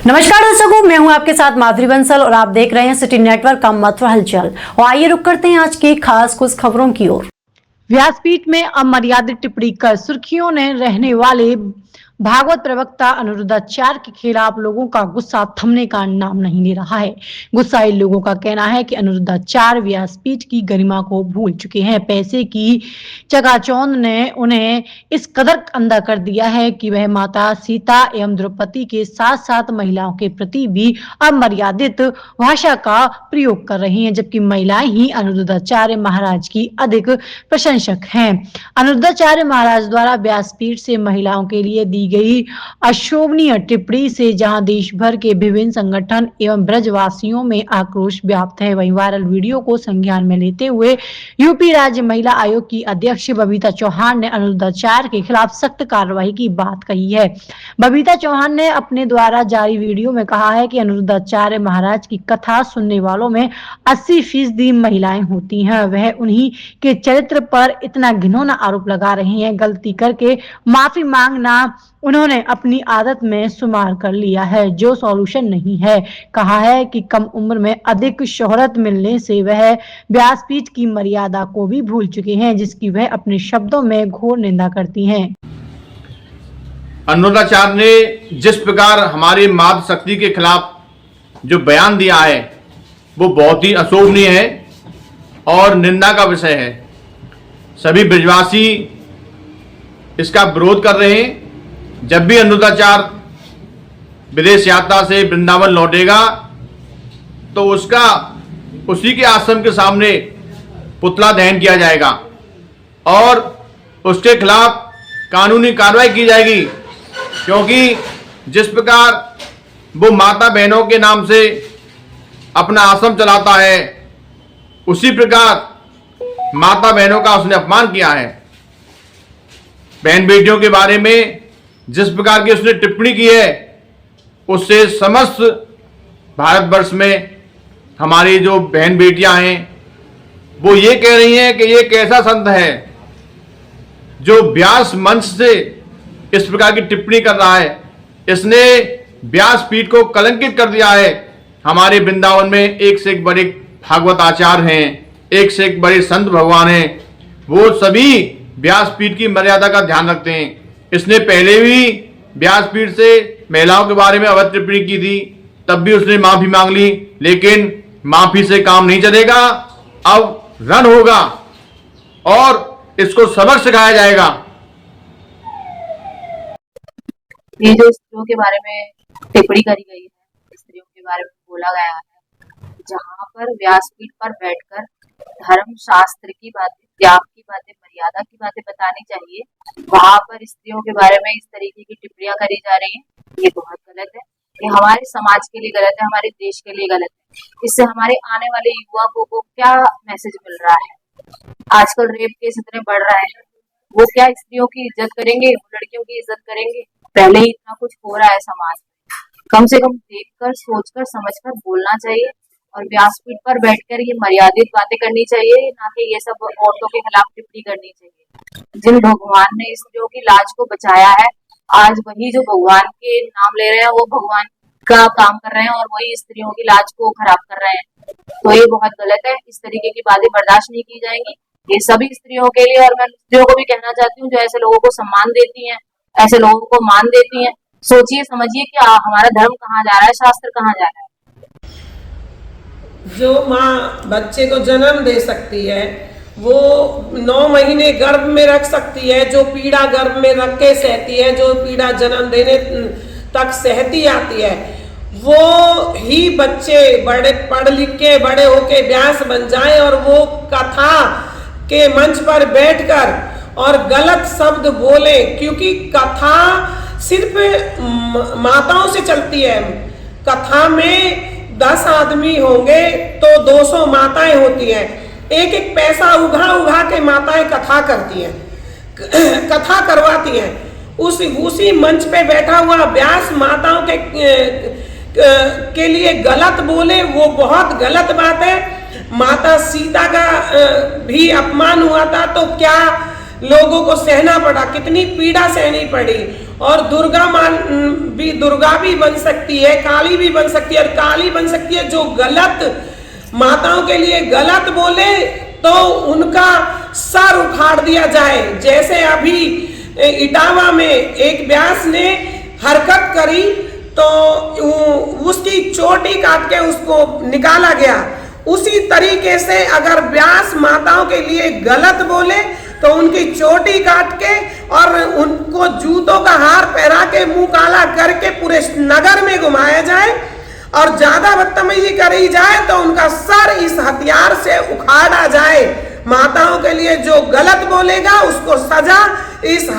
नमस्कार दर्शकों, मैं हूं आपके साथ माधुरी बंसल और आप देख रहे हैं सिटी नेटवर्क का मथुरा हलचल। और आइए रुक करते हैं आज की खास कुछ खबरों की ओर। व्यासपीठ में अमर्यादित टिप्पणी कर सुर्खियों ने रहने वाले भागवत प्रवक्ता अनिरुद्धाचार्य के खिलाफ लोगों का गुस्सा थमने का नाम नहीं ले रहा है। गुस्साए लोगों का कहना है कि अनिरुद्धाचार्य व्यासपीठ की गरिमा को भूल चुके हैं। पैसे की चकाचौंध ने उन्हें इस कदर अंधा कर दिया है कि वह माता सीता एवं द्रौपदी के साथ साथ महिलाओं के प्रति भी अमर्यादित भाषा का प्रयोग कर रही हैं, जबकि महिलाएं ही अनिरुद्धाचार्य महाराज की अधिक प्रशंसक हैं। अनिरुद्धाचार्य महाराज द्वारा व्यासपीठ से महिलाओं के लिए दी गई अशोभनीय टिप्पणी से जहां देश भर के विभिन्न संगठन एवं ब्रजवासियों में आक्रोश व्याप्त है, वहीं वायरल वीडियो को संज्ञान में लेते हुए यूपी राज्य महिला आयोग की अध्यक्ष बबीता चौहान ने अनिरुद्धाचार्य के खिलाफ सख्त कार्रवाई की बात कही है। बबीता चौहान ने अपने द्वारा जारी वीडियो में कहा है कि अनिरुद्धाचार्य महाराज की कथा सुनने वालों में 80% महिलाएं होती हैं। वह उन्हीं के चरित्र पर इतना घिनौना आरोप लगा रही हैं। गलती करके माफी मांगना उन्होंने अपनी आदत में शुमार कर लिया है, जो सॉल्यूशन नहीं है। कहा है कि कम उम्र में अधिक शोहरत मिलने से वह व्यासपीठ की मर्यादा को भी भूल चुके हैं, जिसकी वह अपने शब्दों में घोर निंदा करती हैं। अनिरुद्धाचार्य ने जिस प्रकार हमारी मातृ शक्ति के खिलाफ जो बयान दिया है वो बहुत ही अशोभनीय है और निंदा का विषय है। सभी ब्रजवासी इसका विरोध कर रहे हैं। जब भी अनिरुद्धाचार्य विदेश यात्रा से वृंदावन लौटेगा तो उसका उसी के आश्रम के सामने पुतला दहन किया जाएगा और उसके खिलाफ कानूनी कार्रवाई की जाएगी, क्योंकि जिस प्रकार वो माता बहनों के नाम से अपना आश्रम चलाता है उसी प्रकार माता बहनों का उसने अपमान किया है। बहन बेटियों के बारे में जिस प्रकार की उसने टिप्पणी की है उससे समस्त भारतवर्ष में हमारी जो बहन बेटियां हैं वो ये कह रही हैं कि ये कैसा संत है जो व्यास मंच से इस प्रकार की टिप्पणी कर रहा है। इसने व्यासपीठ को कलंकित कर दिया है। हमारे वृंदावन में एक से एक बड़े भागवत आचार्य हैं, एक से एक बड़े संत भगवान हैं, वो सभी व्यासपीठ की मर्यादा का ध्यान रखते हैं। इसने पहले भी व्यासपीठ से महिलाओं के बारे में अवैध टिप्पणी की थी, तब भी उसने माफी मांग ली, लेकिन माफी से काम नहीं चलेगा। अब रन होगा और इसको सबक सिखाया जाएगा। ये जो स्त्रियों के बारे में टिप्पणी करी गई है, स्त्रियों के बारे में बोला गया है, जहाँ पर व्यासपीठ पर बैठकर धर्म शास्त्र की बातें, त्याग की बातें, मर्यादा की बातें बतानी चाहिए, वहां पर स्त्रियों के बारे में इस तरीके की टिप्पणियां करी जा रही हैं। ये बहुत गलत है। ये हमारे समाज के लिए गलत है, हमारे देश के लिए गलत है। इससे हमारे आने वाले युवा को क्या मैसेज मिल रहा है? आजकल रेप केस इतने बढ़ रहे हैं, वो क्या स्त्रियों की इज्जत करेंगे? लड़कियों की इज्जत करेंगे? पहले ही इतना कुछ हो रहा है समाज में, कम से कम देखकर, सोचकर, समझकर बोलना चाहिए और व्यासपीठ पर बैठकर ये मर्यादित बातें करनी चाहिए, ना कि ये सब औरतों के खिलाफ टिप्पणी करनी चाहिए। जिन भगवान ने स्त्रियों की लाज को बचाया है, आज वही जो भगवान के नाम ले रहे हैं वो भगवान का काम कर रहे हैं और वही स्त्रियों की लाज को खराब कर रहे हैं। तो ये बहुत गलत है। इस तरीके की बातें बर्दाश्त नहीं की जाएंगी, ये सभी स्त्रियों के लिए। और मैं स्त्रियों को भी कहना चाहती हूँ जो ऐसे लोगों को सम्मान देती हैं, ऐसे लोगों को मान देती हैं, सोचिए समझिए कि हमारा धर्म कहाँ जा रहा है, शास्त्र कहाँ जा रहा है। जो माँ बच्चे को जन्म दे सकती है, वो 9 महीने गर्भ में रख सकती है, जो पीड़ा गर्भ में रख के सहती है, जो पीड़ा जन्म देने तक सहती आती है, वो ही बच्चे बड़े पढ़ लिख के बड़े होके व्यास बन जाए और वो कथा के मंच पर बैठकर और गलत शब्द बोले, क्योंकि कथा सिर्फ माताओं से चलती है। कथा में 10 आदमी होंगे तो 200 माताएं होती हैं। एक एक पैसा उघा के माताएं कथा करती हैं, कथा करवाती हैं। उसी मंच पे बैठा हुआ व्यास माताओं के लिए गलत बोले, वो बहुत गलत बात है। माता सीता का भी अपमान हुआ था तो क्या लोगों को सहना पड़ा, कितनी पीड़ा सहनी पड़ी। और दुर्गा भी बन सकती है, काली भी बन सकती है। और काली बन सकती है जो गलत माताओं के लिए गलत बोले तो उनका सर उखाड़ दिया जाए। जैसे अभी इटावा में एक व्यास ने हरकत करी तो उसकी चोटी काट के उसको निकाला गया। उसी तरीके से अगर व्यास माताओं के लिए गलत बोले तो उनकी चोटी काट के और उनको जूतों का हार पहना के मुंह काला करके पूरे नगर में घुमाया जाए। और ज्यादा बदतमीजी करी जाए तो उनका सर इस हथियार से उखाड़ा जाए। माताओं के लिए जो गलत बोलेगा उसको सजा इस